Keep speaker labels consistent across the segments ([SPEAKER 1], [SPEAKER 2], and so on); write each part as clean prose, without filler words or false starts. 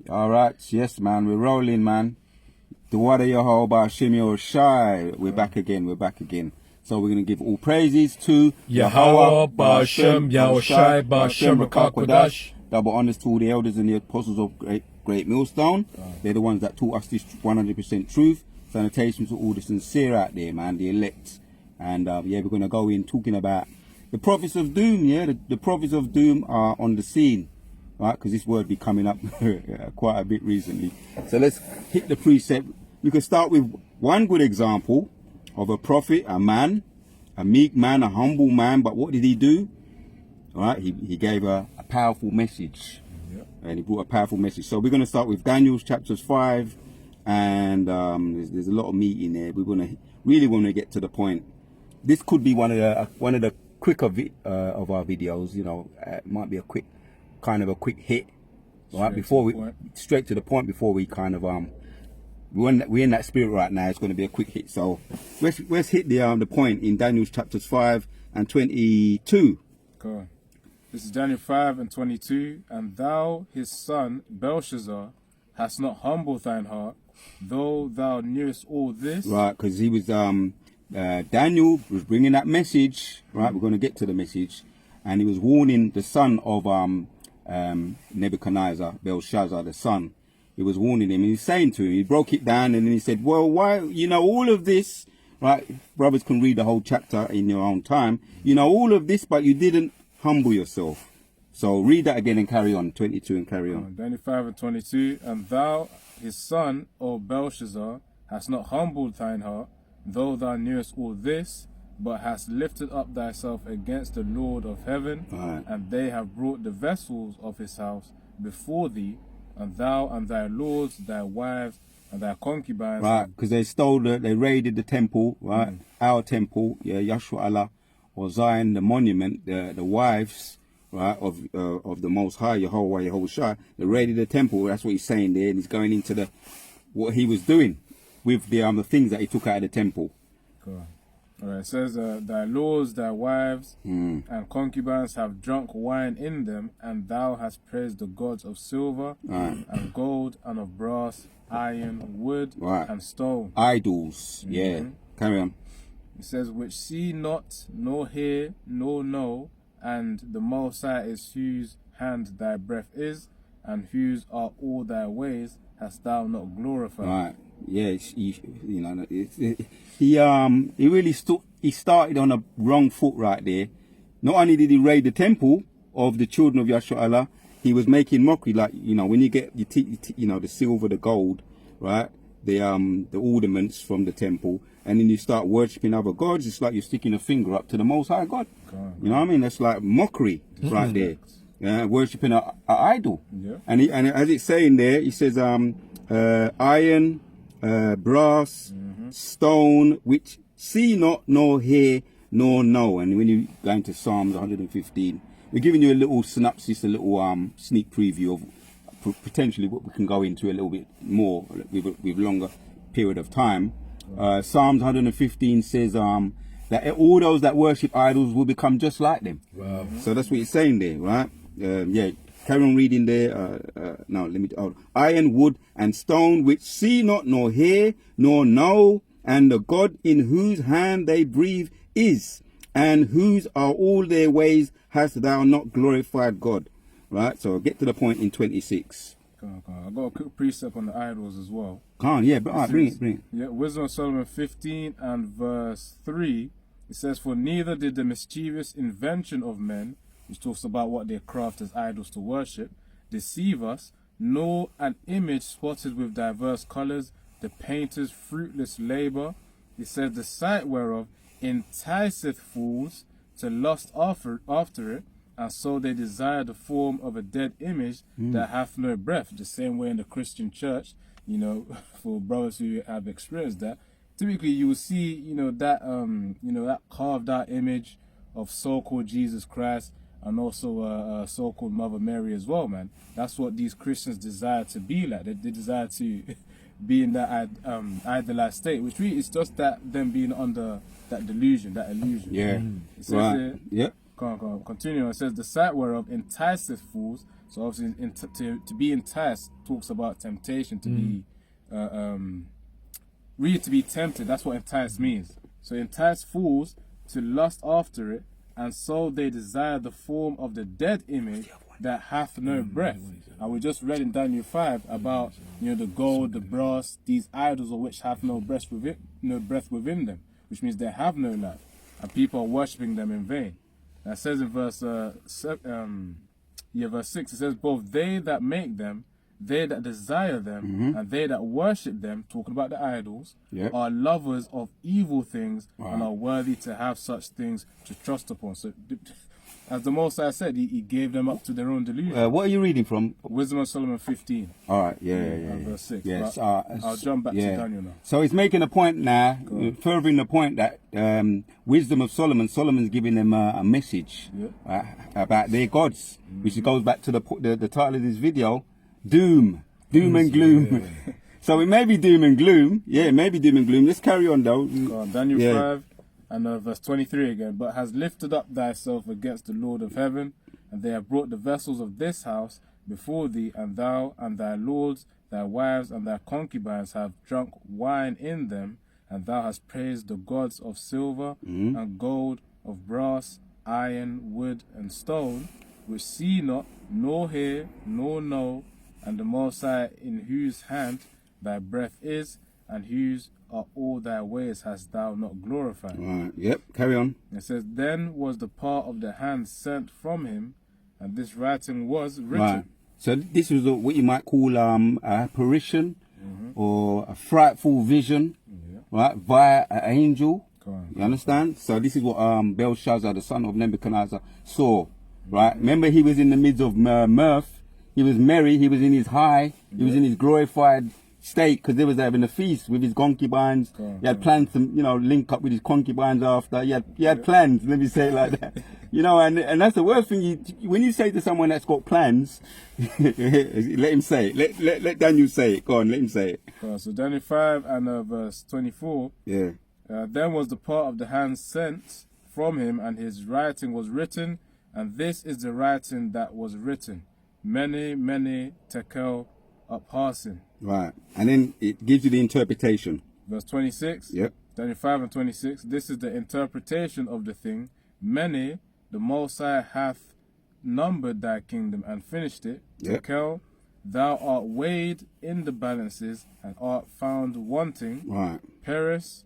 [SPEAKER 1] All right, yes, man, we're rolling, man. The water Yehovah Shimio Shai. We're back again. So we're going to give all praises to
[SPEAKER 2] Yahweh, Ba'ashem, Yahushai, Ba'ashem, Rakakwadash.
[SPEAKER 1] Double honors to all the elders and the apostles of Great Millstone. They're the ones that taught us this 100% truth. Sanitation to all the sincere out there, man, the elect. And yeah, we're going to go in talking about the prophets of doom. Yeah, the prophets of doom are on the scene. Right, because this word be coming up quite a bit recently. So let's hit the precept. We can start with one good example of a prophet, a man, a meek man, a humble man. But what did he do? All right, he gave a powerful message.
[SPEAKER 2] Yep.
[SPEAKER 1] And he brought a powerful message. So we're going to start with Daniel chapters 5. And there's a lot of meat in there. We're really want to get to the point. This could be one of the quicker of our videos. You know, it might be a quick hit, right? Before we straight to the point. Before we kind of we're in that spirit right now. It's going to be a quick hit. So let's hit the point in Daniel chapters 5 and 22.
[SPEAKER 2] Cool. This is Daniel 5 and 22. And thou, his son Belshazzar, hast not humbled thine heart, though thou knewest all this.
[SPEAKER 1] Right, because he was Daniel was bringing that message. Right, we're going to get to the message, and he was warning the son of Nebuchadnezzar, Belshazzar, the son. He was warning him, and he's saying to him, he broke it down, and then he said, well, why, you know, all of this, right? Brothers can read the whole chapter in your own time. You know, all of this, but you didn't humble yourself. So read that again and carry on, 22 and carry on.
[SPEAKER 2] Daniel 5 and 22, and thou, his son, O Belshazzar, hast not humbled thine heart, though thou knewest all this, but hast lifted up thyself against the Lord of heaven,
[SPEAKER 1] right.
[SPEAKER 2] And they have brought the vessels of his house before thee, and thou and thy lords, thy wives, and thy concubines.
[SPEAKER 1] Right, because they raided the temple, right? Our temple, yeah, Yahshua Allah, or Zion, the monument, the wives, right, of the Most High, Yehovah, Yahushua. They raided the temple. That's what he's saying there, and he's going into what he was doing with the things that he took out of the temple.
[SPEAKER 2] Cool. All right, it says, thy lords, thy wives, and concubines have drunk wine in them, and thou hast praised the gods of silver, and gold, and of brass, iron, wood, and stone.
[SPEAKER 1] Idols, yeah. Carry on.
[SPEAKER 2] It says, which see not, nor hear, nor know, and the Most High is whose hand thy breath is, and whose are all thy ways, hast thou not glorified.
[SPEAKER 1] Right. Yeah, he really started on a wrong foot right there. Not only did he raid the temple of the children of Yahshua Allah, he was making mockery. Like, you know, when you get the silver, the gold, right, the ornaments from the temple, and then you start worshipping other gods, it's like you're sticking a finger up to the Most High God. You know what I mean? That's like mockery right there. Yeah, worshipping an idol.
[SPEAKER 2] Yeah.
[SPEAKER 1] And as it's saying there, he says iron, brass, stone, which see not, nor hear, nor know. And when you go into Psalms 115, we're giving you a little synopsis, a little sneak preview of potentially what we can go into a little bit more with longer period of time. Psalms 115 says that all those that worship idols will become just like them.
[SPEAKER 2] Wow.
[SPEAKER 1] So that's what he's saying there, right? Yeah. Carry on reading there. Now, let me. Iron, wood, and stone, which see not, nor hear, nor know, and the God in whose hand they breathe is, and whose are all their ways, hast thou not glorified God. Right. So get to the point in 26.
[SPEAKER 2] I've got a quick precept on the idols as well.
[SPEAKER 1] Yeah, but bring it.
[SPEAKER 2] Yeah, Wisdom of Solomon 15 and verse 3. It says, for neither did the mischievous invention of men, which talks about what they craft as idols to worship, deceive us, nor an image spotted with diverse colors, the painter's fruitless labor. It says, the sight whereof enticeth fools to lust after it, and so they desire the form of a dead image that hath no breath. The same way in the Christian church, you know, for brothers who have experienced that, typically you will see, that carved out image of so-called Jesus Christ, and also so-called Mother Mary as well, man. That's what these Christians desire to be like. They desire to be in that idolized state, which really is just that them being under that delusion, that illusion.
[SPEAKER 1] Yeah.
[SPEAKER 2] It says
[SPEAKER 1] right. Yeah.
[SPEAKER 2] Continue. It says the sight whereof enticeth fools. So obviously, to be enticed talks about temptation. To be, really to be tempted. That's what entice means. So entice fools to lust after it, and so they desire the form of the dead image that hath no breath. And we just read in Daniel 5 about the gold, the brass, these idols of which have no breath within them, which means they have no life, and people are worshipping them in vain. And it says in verse 6, it says, both they that make them, they that desire them, and they that worship them, talking about the idols, are lovers of evil things, and are worthy to have such things to trust upon. So, as the Most High said, he gave them up to their own delusion.
[SPEAKER 1] What are you reading from?
[SPEAKER 2] Wisdom of Solomon 15.
[SPEAKER 1] All right,
[SPEAKER 2] Verse 6.
[SPEAKER 1] Yes,
[SPEAKER 2] I'll jump back to Daniel now.
[SPEAKER 1] So he's making a point now, furthering the point that Wisdom of Solomon, Solomon's giving them a message about their gods, which goes back to the title of this video, Doom and Gloom. So it may be Doom and Gloom. Yeah, it may be Doom and Gloom. Let's carry on though.
[SPEAKER 2] Daniel 5 and verse 23 again. But has lifted up thyself against the Lord of heaven, and they have brought the vessels of this house before thee, and thou and thy lords, thy wives and thy concubines have drunk wine in them, and thou hast praised the gods of silver and gold, of brass, iron, wood, and stone, which see not, nor hear, nor know, and the Most High, in whose hand thy breath is, and whose are all thy ways, hast thou not glorified.
[SPEAKER 1] Right. Yep. Carry on.
[SPEAKER 2] It says, then was the part of the hand sent from him, and this writing was written.
[SPEAKER 1] Right. So this was what you might call a apparition or a frightful vision, right, via an angel. You understand? So this is what Belshazzar, the son of Nebuchadnezzar, saw. Right. Remember, he was in the midst of mirth. He was merry. He was in his high. He was in his glorified state, because they was having a feast with his concubines. He had plans to, link up with his concubines after. He had plans. Let me say it like that. And that's the worst thing. When you say to someone that's got plans, let him say it. Let Daniel say it. Go on, let him say it.
[SPEAKER 2] So Daniel 5 and verse 24.
[SPEAKER 1] Yeah.
[SPEAKER 2] Then was the part of the hand sent from him, and his writing was written, and this is the writing that was written. Many, many tekel upharsin.
[SPEAKER 1] Right. And then it gives you the interpretation.
[SPEAKER 2] Verse 26.
[SPEAKER 1] Yep.
[SPEAKER 2] 25 and 26. This is the interpretation of the thing. Many, the Most High hath numbered thy kingdom and finished it.
[SPEAKER 1] Yep.
[SPEAKER 2] Tekel, thou art weighed in the balances and art found wanting.
[SPEAKER 1] Right.
[SPEAKER 2] Paris,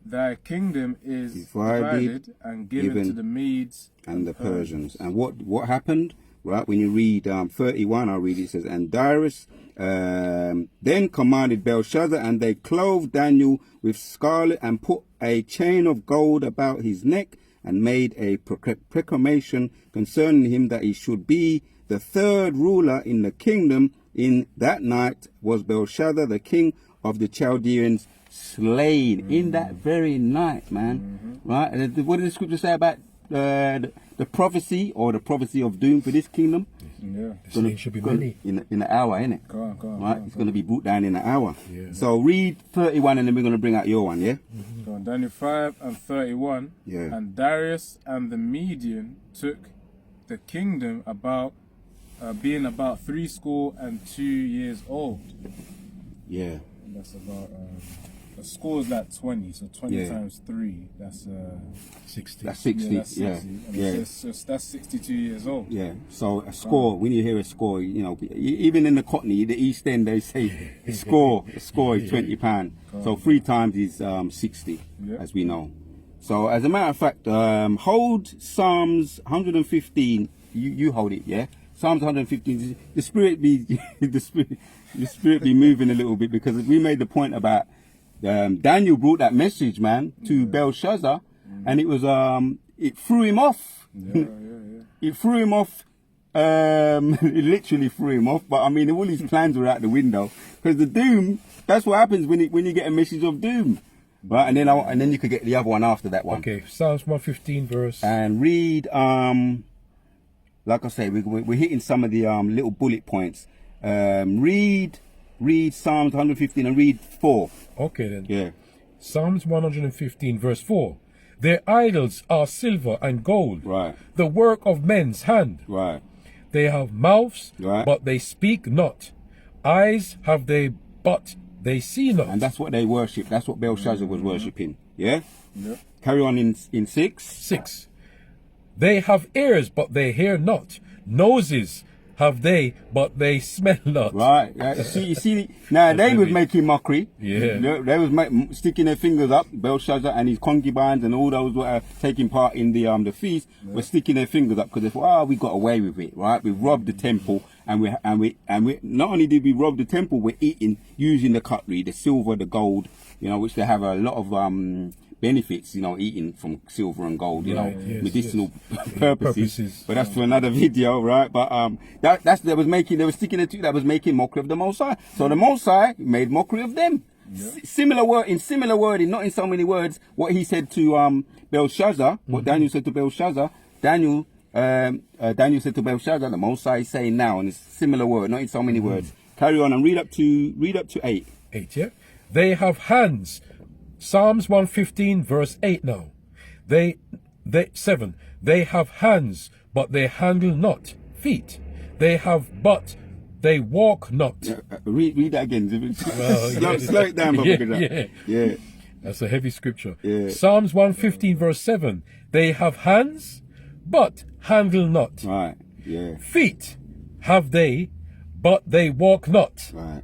[SPEAKER 2] thy kingdom is divided and given to the Medes
[SPEAKER 1] and the Persians. And what happened? Right, when you read 31, I'll read it. It says, and Darius then commanded Belshazzar, and they clothed Daniel with scarlet and put a chain of gold about his neck, and made a proclamation concerning him that he should be the third ruler in the kingdom. In that night was Belshazzar, the king of the Chaldeans, slain. In that very night, man. Right? And what does the scripture say about the prophecy, or the prophecy of doom for this kingdom?
[SPEAKER 3] The slain should be many.
[SPEAKER 1] In an hour, innit?
[SPEAKER 2] Go on,
[SPEAKER 1] right? It's going to be brought down in an hour.
[SPEAKER 3] Yeah.
[SPEAKER 1] So read 31 and then we're going to bring out your one, yeah?
[SPEAKER 2] Go on, Daniel 5 and 31.
[SPEAKER 1] Yeah.
[SPEAKER 2] And Darius and the Median took the kingdom being about 62 years old.
[SPEAKER 1] Yeah.
[SPEAKER 2] And that's about... the score is like 20, so 20 times 3, that's
[SPEAKER 3] 60.
[SPEAKER 1] That's 60,
[SPEAKER 2] yeah. That's 60.
[SPEAKER 1] Yeah.
[SPEAKER 2] And that's 62 years old.
[SPEAKER 1] Yeah, so a score, when you hear a score, even in the Cockney, the East End, they say a score is £20. So 3 times is 60, as we know. So as a matter of fact, hold Psalms 115, you hold it, yeah? Psalms 115, the spirit be, the spirit be moving a little bit, because we made the point about Daniel brought that message, man, to Belshazzar, and it was it threw him off. It threw him off. It literally threw him off. But I mean, all his plans were out the window, because the doom. That's what happens when you get a message of doom, right? And then you could get the other one after that one.
[SPEAKER 3] Okay, Psalms 115 verse.
[SPEAKER 1] And read like I say, we're hitting some of the little bullet points. Read Psalms 115 and read 4.
[SPEAKER 3] Okay then.
[SPEAKER 1] Yeah.
[SPEAKER 3] Psalms 115 verse 4. Their idols are silver and gold,
[SPEAKER 1] Right.
[SPEAKER 3] the work of men's hand.
[SPEAKER 1] Right.
[SPEAKER 3] They have mouths,
[SPEAKER 1] Right.
[SPEAKER 3] but they speak not. Eyes have they, but they see not.
[SPEAKER 1] And that's what they worship. That's what Belshazzar was worshipping. Yeah?
[SPEAKER 2] Yeah.
[SPEAKER 1] Carry on in 6.
[SPEAKER 3] 6. They have ears, but they hear not. Noses have they, but they smell not.
[SPEAKER 1] Right. You see, now they was making mockery.
[SPEAKER 3] Yeah.
[SPEAKER 1] They was sticking their fingers up. Belshazzar and his concubines and all those who were taking part in the feast were sticking their fingers up because they thought, we got away with it, right? We robbed the temple, and we not only did we rob the temple, we're eating using the cutlery, the silver, the gold, which they have a lot of benefits, eating from silver and gold,
[SPEAKER 3] Right, yes,
[SPEAKER 1] medicinal
[SPEAKER 3] yes.
[SPEAKER 1] purposes. But that's for another video, right? But they were sticking it to that was making mockery of the Most High. So the Most High made mockery of them. Yeah. Similar wording, not in so many words. What he said to Belshazzar, what Daniel said to Belshazzar, Daniel said to Belshazzar, the Most High is saying now, and it's similar word, not in so many words. Carry on and read up to 8.
[SPEAKER 3] 8, yeah. They have hands. Psalms 115 verse 8 now. 7. They have hands, but they handle not. Feet. They have, but they walk not.
[SPEAKER 1] Read that again.
[SPEAKER 3] Well,
[SPEAKER 1] slow it down,
[SPEAKER 3] yeah. That's a heavy scripture.
[SPEAKER 1] Yeah.
[SPEAKER 3] Psalms 115 verse 7. They have hands, but handle not.
[SPEAKER 1] Right. Yeah.
[SPEAKER 3] Feet have they, but they walk not.
[SPEAKER 1] Right.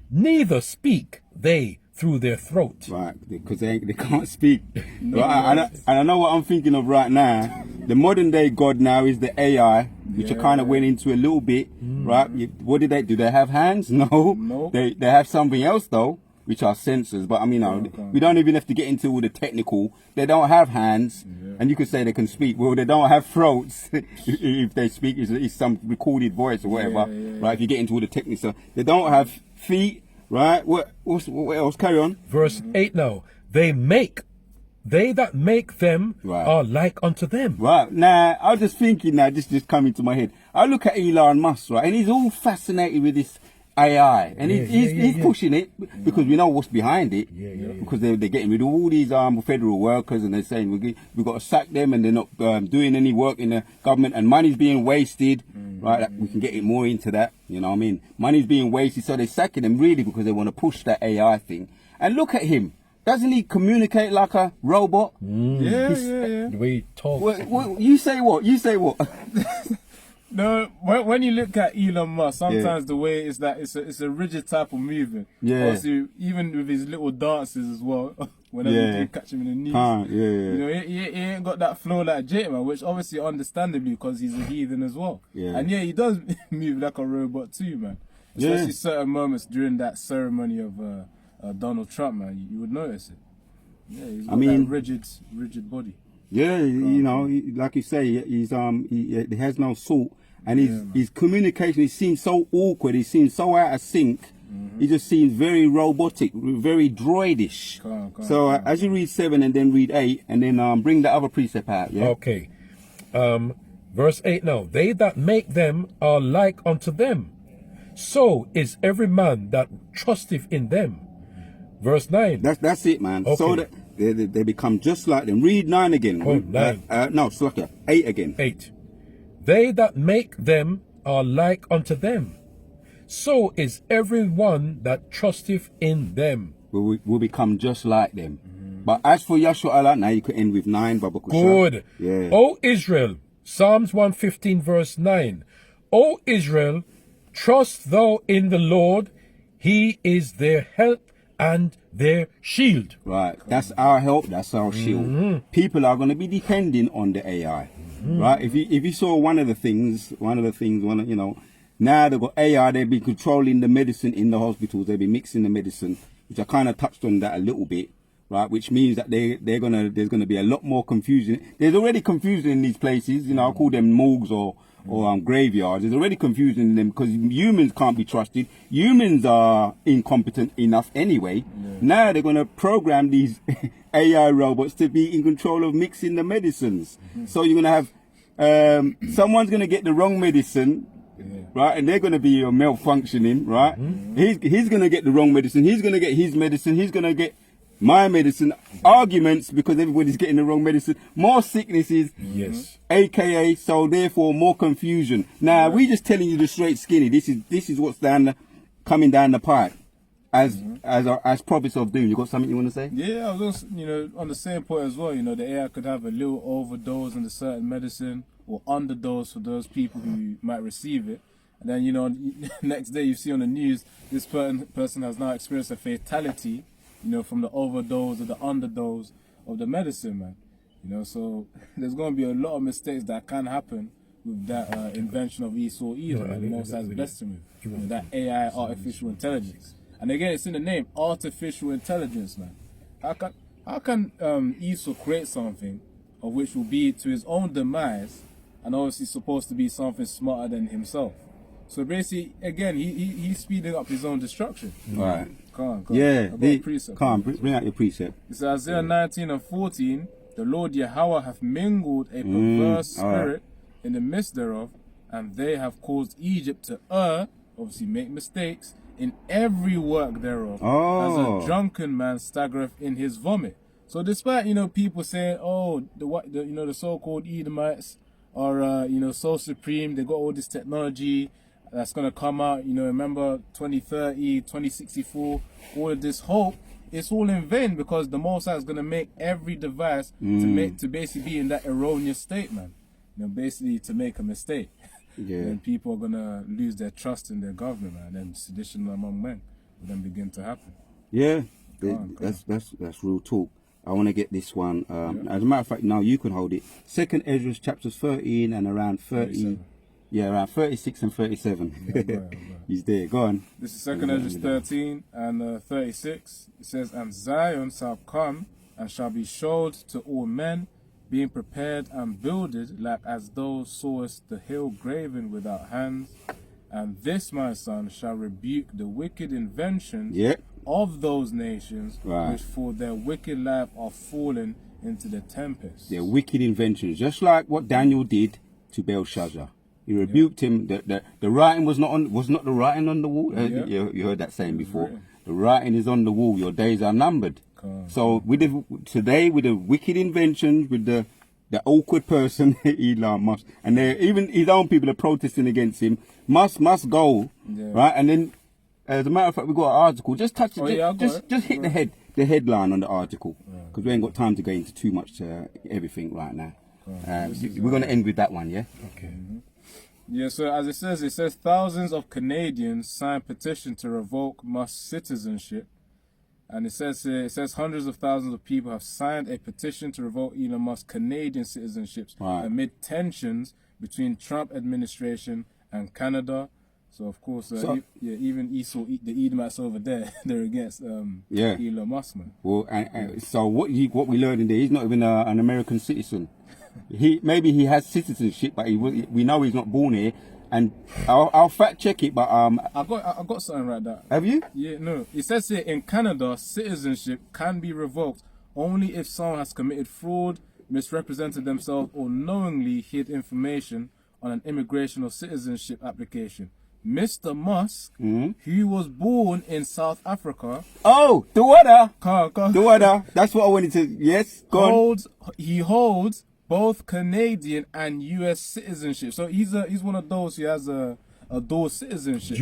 [SPEAKER 3] Neither speak they through their throat.
[SPEAKER 1] Right, because they can't speak. Right, and I know what I'm thinking of right now. The modern day God now is the AI, which I kind of went into a little bit. Right, what do? They have hands? No. They have something else though, which are sensors. But I mean, we don't even have to get into all the technical. They don't have hands, and you could say they can speak. Well, they don't have throats. If they speak, it's some recorded voice or whatever. Right, if you get into all the technical, they don't have feet. Right, what else? Carry on.
[SPEAKER 3] Verse 8 now. They that make them are like unto them.
[SPEAKER 1] Right, now, I was just thinking now, just coming to my head. I look at Elon Musk, right, and he's all fascinated with this AI, and he's pushing it because we know what's behind it. Because they're getting rid of all these federal workers, and they're saying we've got to sack them, and they're not doing any work in the government, and money's being wasted. Right, we can get it more into that. You know what I mean? Money's being wasted, so they're sacking them really because they want to push that AI thing. And look at him. Doesn't he communicate like a robot?
[SPEAKER 2] Yeah.
[SPEAKER 3] The way he talks.
[SPEAKER 1] You say what? You say what?
[SPEAKER 2] No, when you look at Elon Musk, sometimes the way is that it's a rigid type of movement.
[SPEAKER 1] Yeah.
[SPEAKER 2] Also, even with his little dances as well, whenever you do catch him in the knees. You know, he ain't got that flow like J Man, which obviously understandably because he's a heathen as well.
[SPEAKER 1] Yeah.
[SPEAKER 2] And he does move like a robot too, man. Especially certain moments during that ceremony of Donald Trump, man, you would notice it. Yeah, he's got that rigid body.
[SPEAKER 1] Yeah, like you say, he has no salt. And his communication, he seems so awkward, he seems so out of sync, he just seems very robotic, very droidish. As you read 7 and then read 8, and then bring the other precept out, yeah?
[SPEAKER 3] Okay. Verse 8 now. They that make them are like unto them. So is every man that trusteth in them. Verse 9.
[SPEAKER 1] That's it, man.
[SPEAKER 3] Okay.
[SPEAKER 1] So that they become just like them. Read 9 again.
[SPEAKER 3] 9.
[SPEAKER 1] No, Slacker. 8 again.
[SPEAKER 3] 8. They that make them are like unto them. So is every one that trusteth in them.
[SPEAKER 1] Will become just like them. But as for Yahshua Allah, now you can end with 9, Baba Kusha.
[SPEAKER 3] Good.
[SPEAKER 1] Yeah.
[SPEAKER 3] O Israel, Psalms 115 verse 9. O Israel, trust thou in the Lord. He is their help and their shield.
[SPEAKER 1] Right. That's our help. That's our shield. People are going to be depending on the AI. Right. If you saw one of the things, now they've got AI, they've been controlling the medicine in the hospitals. They've been mixing the medicine, which I kind of touched on that a little bit. Right. Which means that there's going to be a lot more confusion. There's already confusion in these places. I call them morgues or graveyards. There's already confusion in them because humans can't be trusted. Humans are incompetent enough anyway. Now they're going to program these AI robots to be in control of mixing the medicines. So you're going to have someone's going to get the wrong medicine, right? And they're going to be malfunctioning, right? He's going to get the wrong medicine. He's going to get his medicine. He's going to get my medicine, arguments because everybody's getting the wrong medicine, more sicknesses,
[SPEAKER 3] Yes.
[SPEAKER 1] aka so therefore more confusion. Now we just telling you the straight skinny. This is what's coming down the pipe as prophets of doom. You got something you want to say?
[SPEAKER 2] Yeah, I was also, on the same point as well. The AI could have a little overdose in a certain medicine or underdose for those people who might receive it. And then, next day you see on the news, this person has now experienced a fatality, from the overdose or the underdose of the medicine, man. So there's going to be a lot of mistakes that can happen with that invention of Esau either. The Most High's blessing with that AI, artificial intelligence. And again, it's in the name, artificial intelligence, man. How can Esau create something of which will be to his own demise, and obviously supposed to be something smarter than himself? So basically, again, he's speeding up his own destruction.
[SPEAKER 1] Right.
[SPEAKER 2] Come on.
[SPEAKER 1] Yeah.
[SPEAKER 2] Come
[SPEAKER 1] Bring out your precept.
[SPEAKER 2] It's Isaiah 19 and 14. The Lord Yahweh hath mingled a perverse spirit in the midst thereof, and they have caused Egypt to err, obviously make mistakes, in every work thereof, as a drunken man staggereth in his vomit. So despite, people saying, the so-called Edomites are, so supreme, they got all this technology that's going to come out, remember 2030, 2064, all of this hope, it's all in vain because the Most High is going to make every device to basically be in that erroneous state, man. Basically to make a mistake.
[SPEAKER 1] Yeah.
[SPEAKER 2] And people are going to lose their trust in their government, man, and sedition among men will then begin to happen.
[SPEAKER 1] Yeah,
[SPEAKER 2] That's
[SPEAKER 1] real talk. I want to get this one. As a matter of fact, now you can hold it. 2nd Ezra chapters 13 and around 30.
[SPEAKER 2] 37.
[SPEAKER 1] Yeah, around 36 and 37.
[SPEAKER 2] Go ahead.
[SPEAKER 1] He's there. Go on.
[SPEAKER 2] This is 2nd Ezra 13 and 36. It says, And Zion shall come and shall be showed to all men, being prepared and builded like as thou sawest the hill graven without hands. And this, my son, shall rebuke the wicked inventions of those nations, which for their wicked life are fallen into the tempest.
[SPEAKER 1] Their wicked inventions, just like what Daniel did to Belshazzar. He rebuked him. The writing was not the writing on the wall. You heard that saying before. The writing is on the wall. Your days are numbered. So today with the wicked inventions, with the awkward person, Elon Musk, and even his own people are protesting against him. Must go, right? And then, as a matter of fact, we got an article. Just touch it. Just hit the headline on the article, because we ain't got time to go into too much everything right now. We're gonna end with that one, yeah.
[SPEAKER 3] Okay.
[SPEAKER 2] Yeah, so as it says thousands of Canadians signed petition to revoke Musk's citizenship. And it says hundreds of thousands of people have signed a petition to revoke Elon Musk's Canadian citizenships amid tensions between Trump administration and Canada. So of course, even Esau, the Edomites over there, they're against Elon Musk, man.
[SPEAKER 1] Well, so what we learned in there, he's not even an American citizen. Maybe he has citizenship, but we know he's not born here. And I'll fact check it, but
[SPEAKER 2] I got something right there.
[SPEAKER 1] Have you?
[SPEAKER 2] Yeah, no. It says here in Canada, citizenship can be revoked only if someone has committed fraud, misrepresented themselves, or knowingly hid information on an immigration or citizenship application. Mr. Musk, who was born in South Africa.
[SPEAKER 1] Oh, the water.
[SPEAKER 2] The
[SPEAKER 1] water. That's what I wanted to. Yes,
[SPEAKER 2] he holds both Canadian and U.S. citizenship. So he's one of those who has a dual citizenship.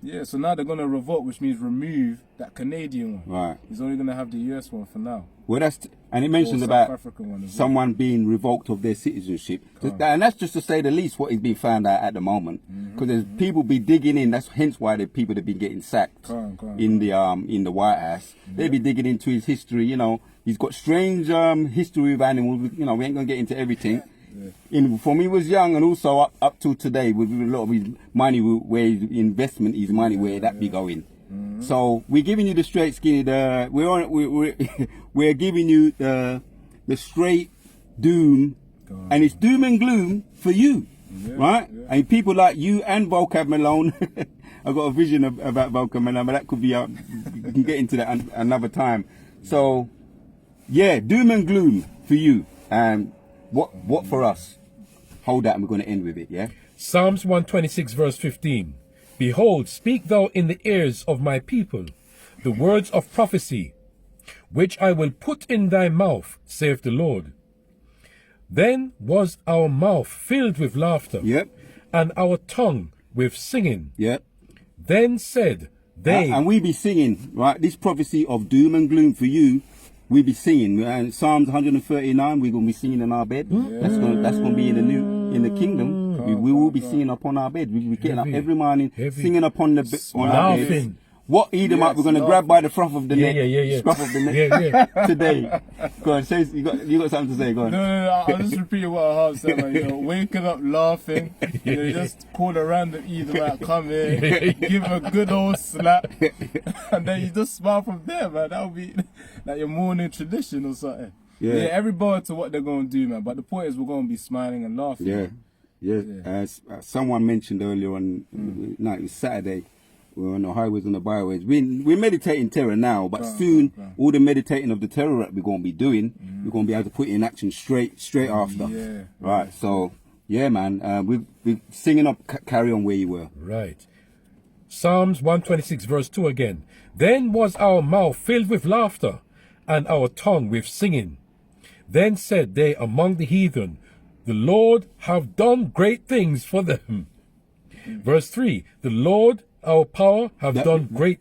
[SPEAKER 2] Yeah, so now they're going to revoke, which means remove that Canadian one.
[SPEAKER 1] Right.
[SPEAKER 2] He's only going to have the U.S. one for now.
[SPEAKER 1] Well, and it mentions about someone being revoked of their citizenship. And that's just to say the least what is being found out at the moment. Because there's people be digging in. That's hence why the people have been getting sacked in the White House. They be digging into his history, He's got strange history of animals. We ain't gonna get into everything. From he was young and also up to today, with a lot of his money, where his investment, his money, where that be going. So we're giving you the straight skinny. We're giving you the straight doom, and it's doom and gloom for you, right? And people like you and Vocab Malone. I've got a vision about Vocab Malone, but that could be we can get into that another time. So. Yeah, doom and gloom for you. And what for us? Hold that and we're going to end with it, yeah?
[SPEAKER 3] Psalms 126 verse 15. Behold, speak thou in the ears of my people the words of prophecy, which I will put in thy mouth, saith the Lord. Then was our mouth filled with laughter,
[SPEAKER 1] Yep.
[SPEAKER 3] and our tongue with singing.
[SPEAKER 1] Yep.
[SPEAKER 3] Then said they,
[SPEAKER 1] And we be singing, right? This prophecy of doom and gloom for you, we be singing. And Psalms 139, we're gonna be singing in our bed. That's gonna be in the kingdom. We will be singing upon our bed. We be getting up
[SPEAKER 3] Heavy.
[SPEAKER 1] every morning,
[SPEAKER 3] Heavy.
[SPEAKER 1] singing upon the on our beds.
[SPEAKER 3] Laughing.
[SPEAKER 1] What Edomite we're gonna grab by the froth of the neck, scruff of the neck
[SPEAKER 3] Yeah.
[SPEAKER 1] today. Go on, say you got something to say. Go on.
[SPEAKER 2] No, I'll just repeat what Ahab said, man. You know, waking up laughing, you just call a random Edomite, come in, give him a good old slap, and then you just smile from there, man. That'll be like your morning tradition or something.
[SPEAKER 1] Yeah.
[SPEAKER 2] Everybody to what they're gonna do, man. But the point is, we're gonna be smiling and laughing.
[SPEAKER 1] Yeah,
[SPEAKER 2] man.
[SPEAKER 1] yeah. As someone mentioned earlier on, night it was Saturday. We were on the highways and the byways. We're meditating terror now, but soon all the meditating of the terror that we're going to be doing, we're going to be able to put it in action straight after.
[SPEAKER 2] Yeah.
[SPEAKER 1] Right. So yeah, man. We're singing up. Carry on where you were.
[SPEAKER 3] Right. Psalms 126 verse 2 again. Then was our mouth filled with laughter, and our tongue with singing. Then said they among the heathen, the Lord have done great things for them. Verse 3, the Lord our power have done great.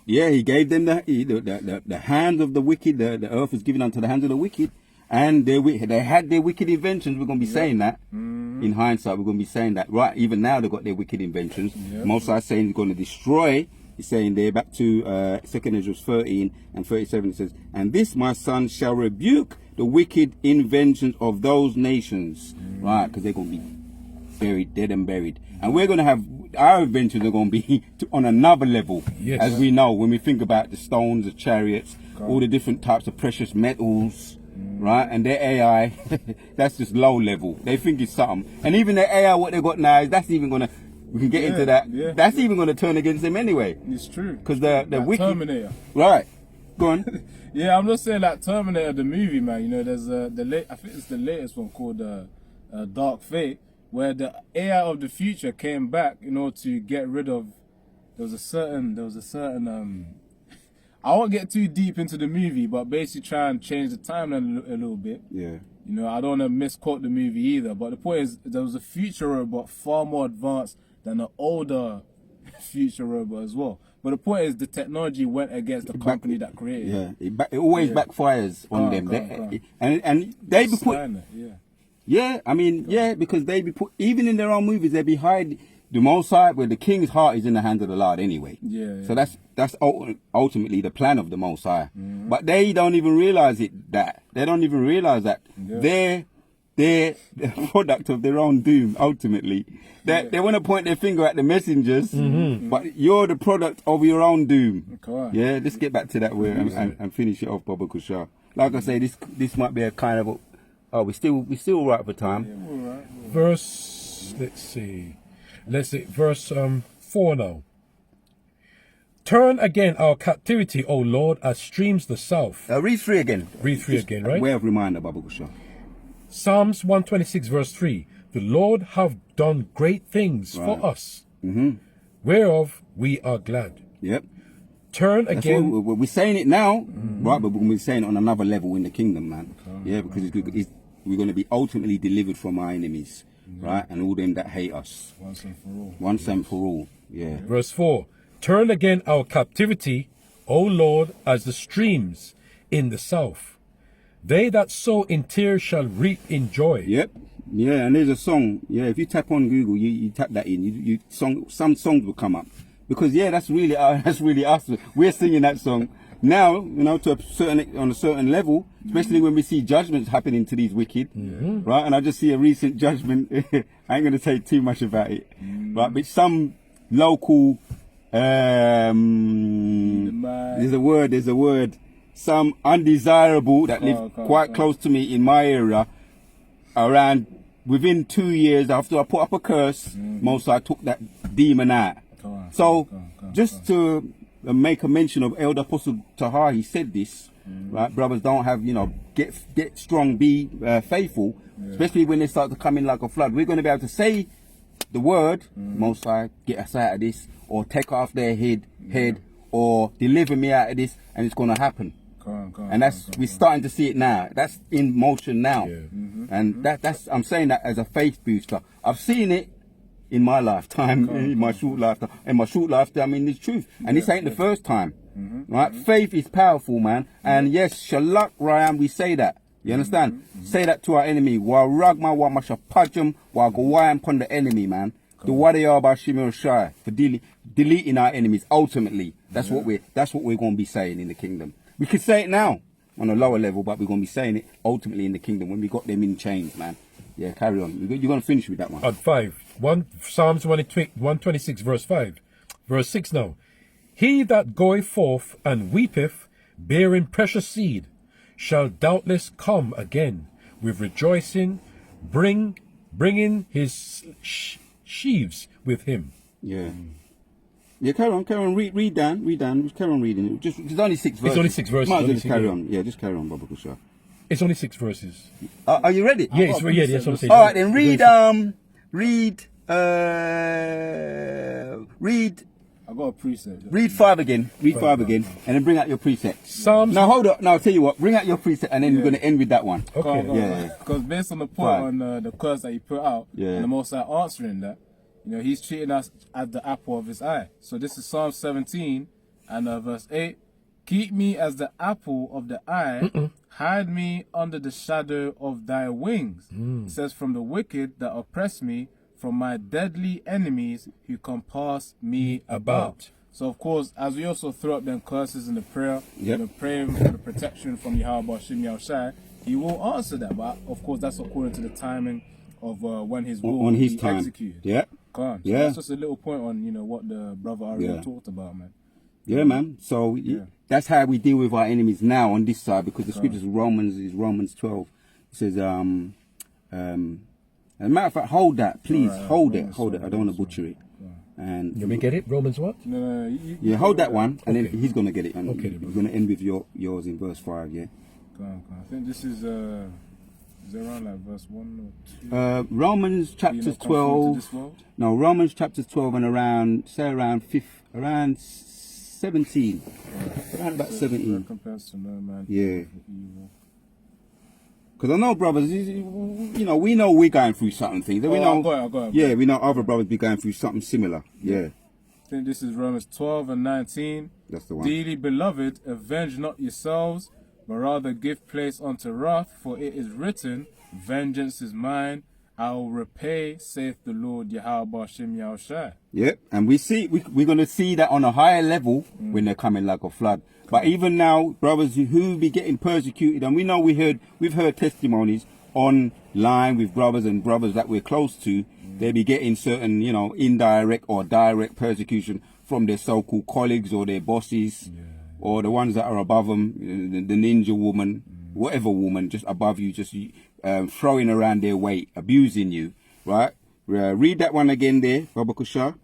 [SPEAKER 1] Yeah, he gave them the hand of the wicked. The earth was given unto the hands of the wicked, and they had their wicked inventions. We're going to be saying that in hindsight. We're going to be saying that right. Even now they've got their wicked inventions. Most are saying he's going to destroy. He's saying there back to 2 Ezra 13 and 37. It says, "And this my son shall rebuke the wicked inventions of those nations," right? Because they're going to be buried, dead and buried, and we're going to have. Our inventions are going to be on another level, as we know when we think about the stones, the chariots, all the different types of precious metals, right? And their AI, that's just low level. They think it's something, and even their AI, what they got now, that's even gonna. We can get into that. That's even gonna turn against them anyway.
[SPEAKER 2] It's true.
[SPEAKER 1] Because the
[SPEAKER 2] like
[SPEAKER 1] wicked.
[SPEAKER 2] Terminator.
[SPEAKER 1] Right. Go on.
[SPEAKER 2] Yeah, I'm just saying like Terminator the movie, man. You know, there's I think it's the latest one called Dark Fate, where the AI of the future came back, you know, to get rid of. There was a certain. I won't get too deep into the movie, but basically try and change the timeline a little bit.
[SPEAKER 1] Yeah.
[SPEAKER 2] You know, I don't want to misquote the movie either, but the point is, there was a future robot far more advanced than the older future robot as well. But the point is, the technology went against the company that created it.
[SPEAKER 1] Yeah. It always backfires on them. And they be put. Yeah, I mean, because they be put, even in their own movies, they be hide the Most High, where the king's heart is in the hands of the Lord anyway. So that's ultimately the plan of the Most High. But they don't even realize that. They don't even realize that they're the product of their own doom, ultimately. They want to point their finger at the messengers, but you're the product of your own doom. Yeah, let's get back to that and finish it off, Baba Kushar. Like I say, this might be a kind of we're still right for time.
[SPEAKER 3] Verse, let's see, verse 4 now. Turn again our captivity, O Lord, as streams the south.
[SPEAKER 1] Read 3 again.
[SPEAKER 3] Read 3 again, right?
[SPEAKER 1] Way of reminder, Baba Kushar.
[SPEAKER 3] Psalms 126 verse 3. The Lord have done great things for us, whereof we are glad.
[SPEAKER 1] Yep.
[SPEAKER 3] Turn again.
[SPEAKER 1] We're saying it now, right? But we're saying it on another level in the kingdom, man. Yeah, because we're going to be ultimately delivered from our enemies, right? And all them that hate us.
[SPEAKER 2] Once and for all.
[SPEAKER 1] Once and for all. Yeah.
[SPEAKER 3] Verse 4. Turn again our captivity, O Lord, as the streams in the south. They that sow in tears shall reap in joy.
[SPEAKER 1] Yep. Yeah, and there's a song. Yeah, if you tap on Google, you tap that in. Some songs will come up, because that's really us. We're singing that song now. You know, on a certain level, especially when we see judgments happening to these wicked, right? And I just see a recent judgment. I ain't gonna say too much about it, right? But some local, there's a word. Some undesirable that live quite close to me in my area, around within 2 years after I put up a curse, Most I took that demon out. Just to make a mention of Elder Apostle Tahar, he said this, right? Brothers, don't have, get strong, be faithful, especially when they start to come in like a flood. We're going to be able to say the word, Most High, get us out of this, or take off their head, or deliver me out of this, and it's going to happen. And we're starting to see it now. That's in motion now.
[SPEAKER 3] Yeah.
[SPEAKER 1] And that's I'm saying that as a faith booster. I've seen it in my lifetime, in my short lifetime. In my short lifetime, I mean, it's truth. And this ain't the first time. Right? Faith is powerful, man. And yes, Shalak Ryan, we say that. You understand? Say that to our enemy. Wa ragma wa mashapajum wa gawayam pon the enemy, man. The wadiya ba shimir shai for deleting our enemies. Ultimately, that's what we're going to be saying in the kingdom. We could say it now on a lower level, but we're going to be saying it ultimately in the kingdom when we got them in chains, man. Yeah, carry on. You're going to finish with that one.
[SPEAKER 3] At 5. Psalms 126, verse 5. Verse 6 now. He that goeth forth and weepeth, bearing precious seed, shall doubtless come again with rejoicing, bringing his sheaves with him.
[SPEAKER 1] Yeah. Yeah, carry on. Read down. Carry on reading. It's only 6 verses.
[SPEAKER 3] It's only 6 verses.
[SPEAKER 1] Might as well just carry on. Yeah, just carry on, Baba Kusha.
[SPEAKER 3] It's only 6 verses.
[SPEAKER 1] Are you ready?
[SPEAKER 3] Yeah, that's what I'm saying.
[SPEAKER 1] All right, then read.
[SPEAKER 2] I got a preset.
[SPEAKER 1] Read 5 again. Read 5 again, and then bring out your preset.
[SPEAKER 3] Psalms.
[SPEAKER 1] Now hold up. Now I'll tell you what. Bring out your preset, and then we're going to end with that one.
[SPEAKER 3] Okay.
[SPEAKER 1] Yeah.
[SPEAKER 2] Because based on the point on the curse that he put out, and the Most High answering that, he's treating us as the apple of his eye. So this is Psalm 17 and verse 8. Keep me as the apple of the eye. Hide me under the shadow of thy wings. It says, from the wicked that oppress me, from my deadly enemies who compass me about. So of course, as we also throw up them curses in the prayer, praying for the protection from Yahweh Shem Yahushai, he will answer that. But of course, that's according to the timing of when his will will be executed.
[SPEAKER 1] Yeah.
[SPEAKER 2] So that's just a little point on what the brother already talked about, man.
[SPEAKER 1] Yeah, man. So that's how we deal with our enemies now on this side, because the scriptures Romans 12. It says, as a matter of fact, hold that, please. Hold it. I don't want to butcher it. And
[SPEAKER 3] you may get it? Romans what?
[SPEAKER 2] No,
[SPEAKER 1] hold that one, and then he's going to get it. And
[SPEAKER 3] okay,
[SPEAKER 1] he's going to end with yours in verse 5, yeah?
[SPEAKER 2] I think this is around like verse 1 or 2?
[SPEAKER 1] Romans chapters 12. No, Romans chapters 12 and around 17. Around about 17.
[SPEAKER 2] Recompense to no man.
[SPEAKER 1] Yeah. Because I know, brothers, we know we're going through something things. We know,
[SPEAKER 2] I got it.
[SPEAKER 1] Yeah, we know other brothers be going through something similar. Yeah.
[SPEAKER 2] I think this is Romans 12 and 19.
[SPEAKER 1] That's the one.
[SPEAKER 2] Dearly beloved, avenge not yourselves, but rather give place unto wrath, for it is written, vengeance is mine, I will repay, saith the Lord Yahweh Shem Yahushai.
[SPEAKER 1] Yep, and we're going to see that on a higher level when they're coming like a flood. But even now, brothers who be getting persecuted, and we know we've heard testimonies online with brothers that we're close to, they be getting certain, indirect or direct persecution from their so-called colleagues or their bosses, or the ones that are above them, the ninja woman, whatever woman just above you, just throwing around their weight, abusing you, right? Read that one again there, Baba Kusha.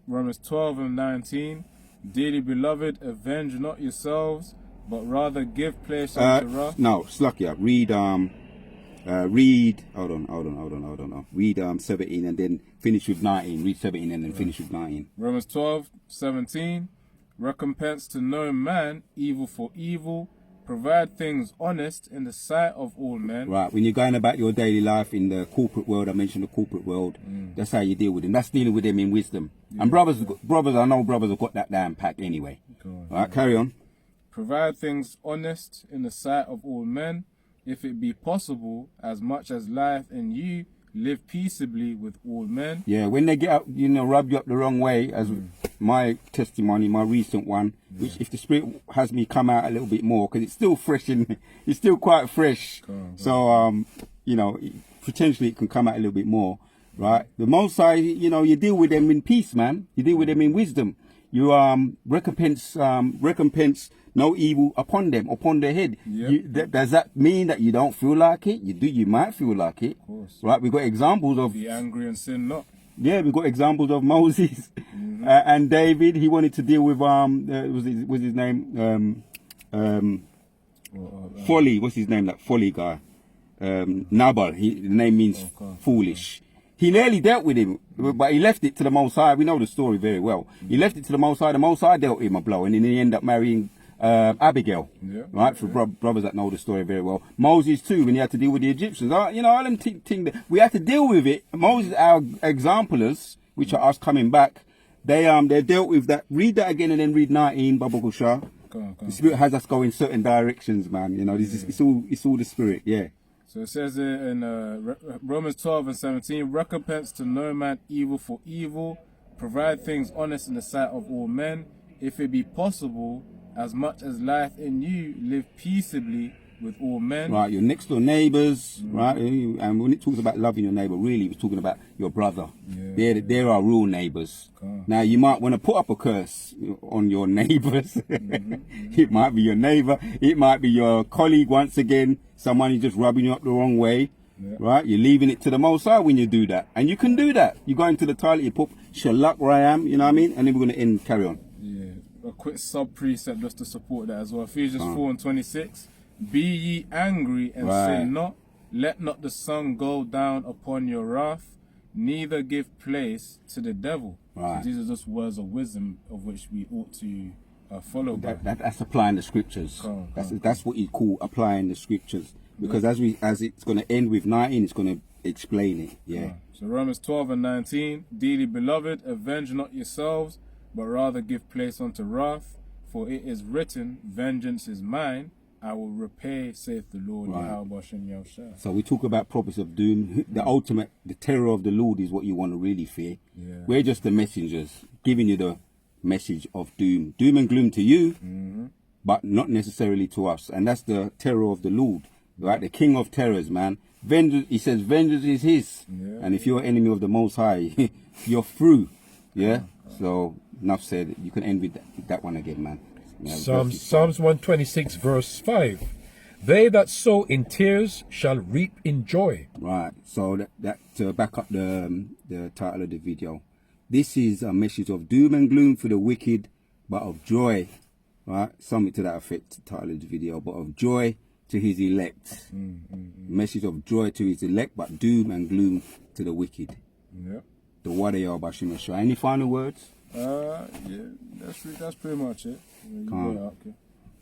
[SPEAKER 2] Romans 12 and 19. Dearly beloved, avenge not yourselves, but rather give place unto wrath.
[SPEAKER 1] No, Slakia, read hold on. Read 17 and then finish with 19. Read 17 and then finish with 19.
[SPEAKER 2] Romans 12:17. Recompense to no man evil for evil. Provide things honest in the sight of all men.
[SPEAKER 1] Right, when you're going about your daily life in the corporate world, I mentioned the corporate world, that's how you deal with them. That's dealing with them in wisdom. And brothers, I know brothers have got that down packed anyway. Right, carry on.
[SPEAKER 2] Provide things honest in the sight of all men, if it be possible, as much as lieth in you, live peaceably with all men.
[SPEAKER 1] Yeah, when they get up, rub you up the wrong way, as my testimony, my recent one, which if the Spirit has me come out a little bit more, because it's still fresh it's still quite fresh. So, potentially it can come out a little bit more, right? The Most High, you deal with them in peace, man. You deal with them in wisdom. You recompense no evil upon them, upon their head. Does that mean that you don't feel like it? You might feel like it.
[SPEAKER 2] Of course.
[SPEAKER 1] Right? We've got examples of...
[SPEAKER 2] Be angry and sin not.
[SPEAKER 1] Yeah, we've got examples of Moses and David. He wanted to deal with, was his name? Folly. What's his name? That Folly guy. Nabal. The name means foolish. He nearly dealt with him, but he left it to the Most High. We know the story very well. He left it to the Most High. The Most High dealt him a blow, and then he ended up marrying Abigail,
[SPEAKER 2] Yeah,
[SPEAKER 1] right? For brothers that know the story very well. Moses too, when he had to deal with the Egyptians. You know, all them thing that we had to deal with it. Moses, our examplers, which are us coming back, they dealt with that. Read that again and then read 19, Baba Gusha. The Spirit has us go in certain directions, man. You know, it's all the Spirit, yeah.
[SPEAKER 2] So it says in Romans 12 and 17, recompense to no man evil for evil, provide things honest in the sight of all men, if it be possible, as much as life in you, live peaceably with all men.
[SPEAKER 1] Right, your next door neighbours, right? And when it talks about loving your neighbour, really it's talking about your brother.
[SPEAKER 2] Yeah.
[SPEAKER 1] They're our real neighbours. Now you might want to put up a curse on your neighbours. It might be your neighbour, it might be your colleague once again, someone who's just rubbing you up the wrong way. Right, you're leaving it to the Most High when you do that, and you can do that. You go into the toilet, you put Shalak Rayam, you know what I mean, and then we're going to end. Carry on.
[SPEAKER 2] Yeah, a quick sub precept just to support that as well. Ephesians 4 and 26. Be ye angry and sin not. Let not the sun go down upon your wrath, neither give place to the devil.
[SPEAKER 1] Right.
[SPEAKER 2] So these are just words of wisdom of which we ought to follow.
[SPEAKER 1] That's applying the scriptures. That's what you call applying the scriptures. Because as it's going to end with 19, it's going to explain it. Yeah.
[SPEAKER 2] So Romans 12 and 19. Dearly beloved, avenge not yourselves, but rather give place unto wrath. For it is written, vengeance is mine, I will repay, saith the Lord.
[SPEAKER 1] So we talk about prophets of doom. The terror of the Lord is what you want to really fear.
[SPEAKER 2] Yeah.
[SPEAKER 1] We're just the messengers, giving you the message of doom. Doom and gloom to you, but not necessarily to us. And that's the terror of the Lord. Right, the King of terrors, man. Vengeance, he says, vengeance is his. Yeah. And if you're an enemy of the Most High, you're through. Yeah. So enough said. You can end with that one again, man. Yeah,
[SPEAKER 3] Psalms 126 verse 5. They that sow in tears shall reap in joy.
[SPEAKER 1] Right. So that to back up the title of the video. This is a message of doom and gloom for the wicked, but of joy. Right. Something to that effect. The title of the video, but of joy to his elect. Message of joy to his elect, but doom and gloom to the wicked.
[SPEAKER 2] Yeah.
[SPEAKER 1] The Warrior Bashima Shah. Any final words?
[SPEAKER 2] Yeah, that's pretty much it. Okay.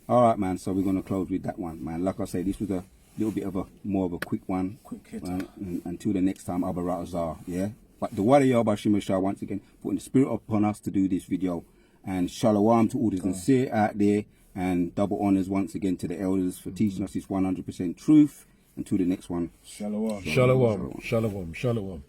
[SPEAKER 1] All right, man. So we're gonna close with that one, man. Like I say, this was a little bit of more of a quick one.
[SPEAKER 2] Quick hit.
[SPEAKER 1] Until the next time, Abarazar. Yeah. But the Warrior Bashima Shah once again putting the spirit upon us to do this video, and shalom to all the sincere out there. And double honors once again to the elders for teaching us this 100% truth. Until the next one.
[SPEAKER 2] Shalom.
[SPEAKER 3] Shalom. Shalom. Shalom.